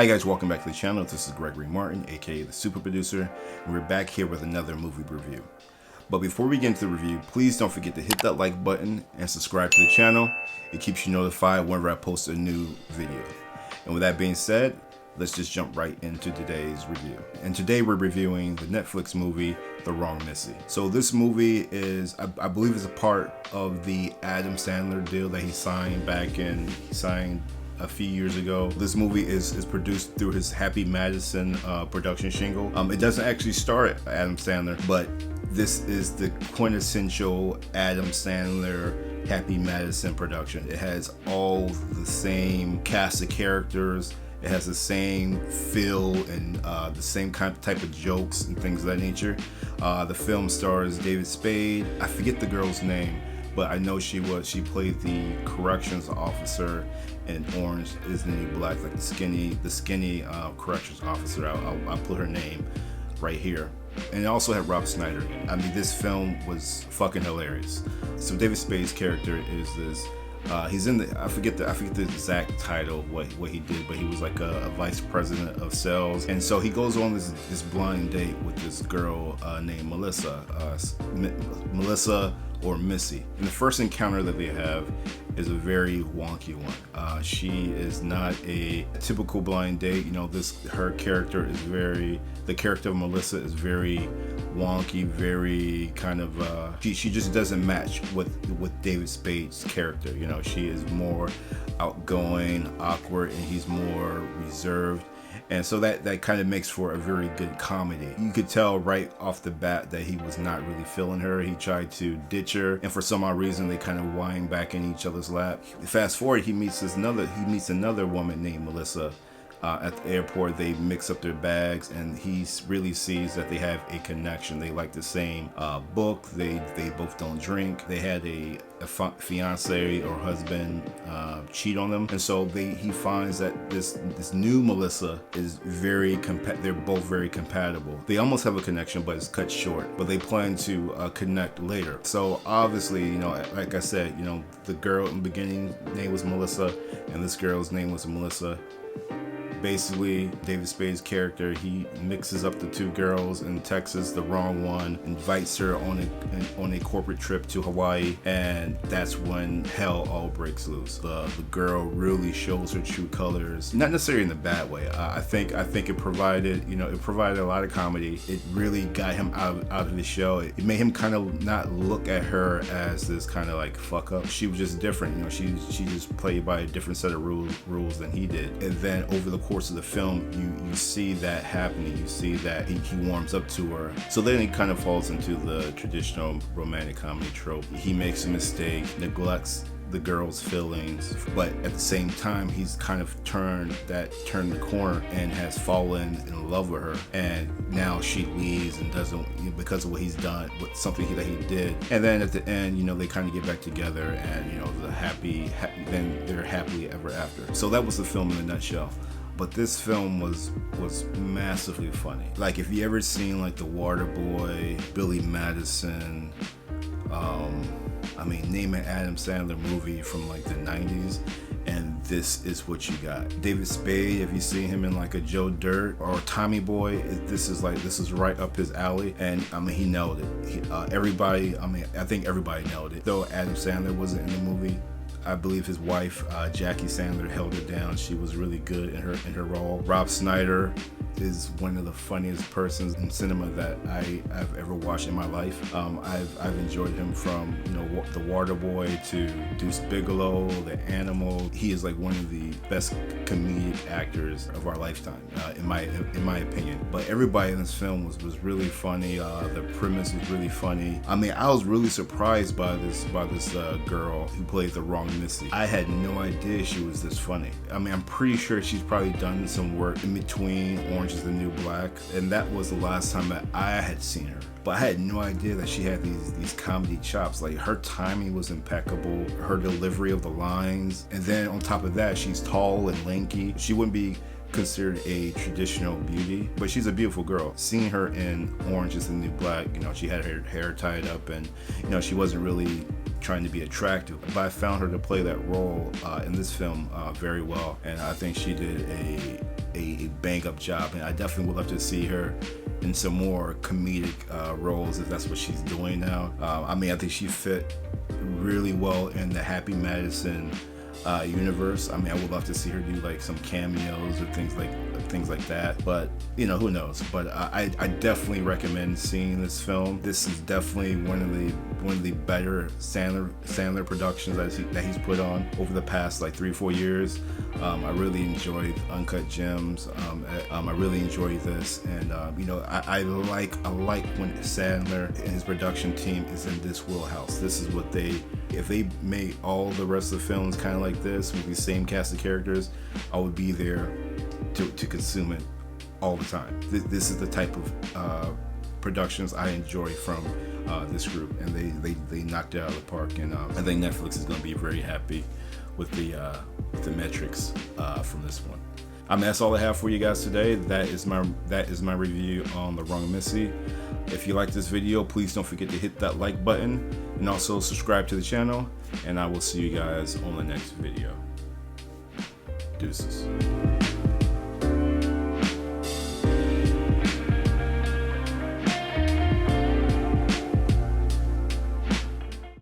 Hi guys, welcome back to the channel. This is Gregory Martin, aka the Super Producer, and we're back here with another movie review. But before we get into the review, please don't forget to hit that like button and subscribe to the channel. It keeps you notified whenever I post a new video. And with that being said, let's just jump right into today's review. And today we're reviewing the Netflix movie, The Wrong Missy. So this movie is, I believe is a part of the Adam Sandler deal that he signed a few years ago. This movie is produced through his Happy Madison production shingle. It doesn't actually star Adam Sandler, but this is the quintessential Adam Sandler Happy Madison production. It has all the same cast of characters. It has the same feel and the same type of jokes and things of that nature. The film stars David Spade. I forget the girl's name, but I know she played the corrections officer in Orange Is the New Black, like the skinny corrections officer. I'll put her name right here. And it also had Rob Schneider in it. I mean, this film was fucking hilarious. So David Spade's character is this. He's in the I forget the exact title of what he did, but he was like a vice president of sales, and so he goes on this blind date with this girl named Melissa or Missy. And the first encounter that they have is a very wonky one. She is not a typical blind date. You know, the character of Melissa is very wonky, very kind of she just doesn't match with David Spade's character. You know, she is more outgoing, awkward, and he's more reserved. And so that kind of makes for a very good comedy. You could tell right off the bat that he was not really feeling her. He tried to ditch her, and for some odd reason they kind of wind back in each other's lap. Fast forward, he meets another woman named Melissa. At the airport, they mix up their bags, and he really sees that they have a connection. They like the same book. They both don't drink. They had a fiance or husband cheat on them, and so he finds that this new Melissa is they're both very compatible. They almost have a connection, but it's cut short. But they plan to connect later. So obviously, you know, like I said, you know, the girl in the beginning name was Melissa, and this girl's name was Melissa. Basically, David Spade's character, he mixes up the two girls in Texas. The wrong one invites her on a corporate trip to Hawaii, and that's when hell all breaks loose. The girl really shows her true colors, not necessarily in a bad way. I think it provided a lot of comedy. It really got him out of his shell. It made him kind of not look at her as this kind of like fuck up. She was just different. You know, she just played by a different set of rules than he did. And then over the course of the film, you see that happening. You see that he warms up to her. So then he kind of falls into the traditional romantic comedy trope. He makes a mistake, neglects the girl's feelings, but at the same time he's kind of turned the corner and has fallen in love with her, and now she leaves and doesn't, because of what he's done, with something that he did. And then at the end, you know, they kind of get back together, and you know, then they're happily ever after. So that was the film in a nutshell. But this film was massively funny. Like, if you ever seen like The Waterboy, Billy Madison, name an Adam Sandler movie from like the 90s, and this is what you got. David Spade, if you see him in like a Joe Dirt or Tommy Boy, this is right up his alley. And I mean, he nailed it. I think everybody nailed it. Though Adam Sandler wasn't in the movie, I believe his wife, Jackie Sandler, held it down. She was really good in her role. Rob Schneider is one of the funniest persons in cinema that I've ever watched in my life. I've enjoyed him from, you know, The Waterboy to Deuce Bigalow, The Animal. He is like one of the best comedic actors of our lifetime, in my opinion. But everybody in this film was really funny. The premise was really funny. I mean, I was really surprised by this girl who played the wrong Missy. I had no idea she was this funny. I mean, I'm pretty sure she's probably done some work in between Orange Is the New Black, and that was the last time that I had seen her. But I had no idea that she had these comedy chops. Like, her timing was impeccable, her delivery of the lines, and then on top of that, she's tall and lanky. She wouldn't be considered a traditional beauty, but she's a beautiful girl. Seeing her in Orange Is the New Black, you know, she had her hair tied up, and you know, she wasn't really trying to be attractive, but I found her to play that role in this film very well, and I think she did a bang up job, and I definitely would love to see her in some more comedic roles if that's what she's doing now. I mean, I think she fit really well in the Happy Madison universe. I mean, I would love to see her do like some cameos or things like that, but you know, who knows. But I definitely recommend seeing this film. This is definitely one of the better Sandler productions that he's put on over the past like 3 or 4 years. I really enjoyed Uncut Gems. I really enjoyed this, and you know, I like when Sandler and his production team is in this wheelhouse. This is what if they made all the rest of the films kind of like this with the same cast of characters, I would be there to consume it all the time. This is the type of productions I enjoy from this group, and they knocked it out of the park. And I think Netflix is going to be very happy with the metrics from this one. I mean, that's all I have for you guys today. That is my review on The Wrong Missy. If you like this video, please don't forget to hit that like button and also subscribe to the channel. And I will see you guys on the next video. Deuces.